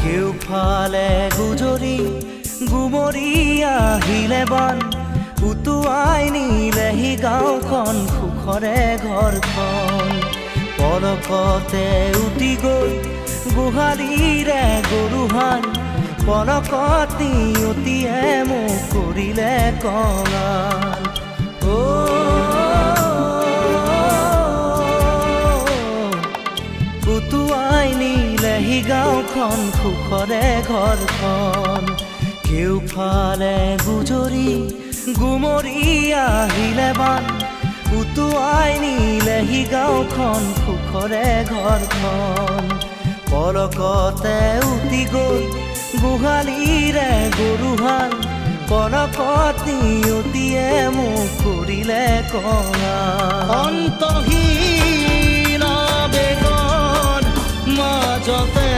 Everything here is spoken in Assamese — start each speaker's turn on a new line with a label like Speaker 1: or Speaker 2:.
Speaker 1: কেউফালে গুজৰি গুমৰি আহিলে বান উটুৱাই নিলেহি গাঁওখন সুখৰে ঘৰখন পলকতে উটি গৈ গোহালিৰে গৰুহাল পলকত নিয়তিয়ে মোক কৰিলে কঙাল উটুৱাই নিলেহি গাঁওখন সুখৰে ঘৰখন কেউফালে গুজৰি গুমৰি আহিলে বান উটুৱাই নিলেহি গাঁওখন সুখৰে ঘৰখন পলকতে উটি গৈ গোহালিৰে গৰুহাল পলকত নিয়তিয়ে মোক কৰিলে কঙাল অন্তহীন বেগৰ মাজতে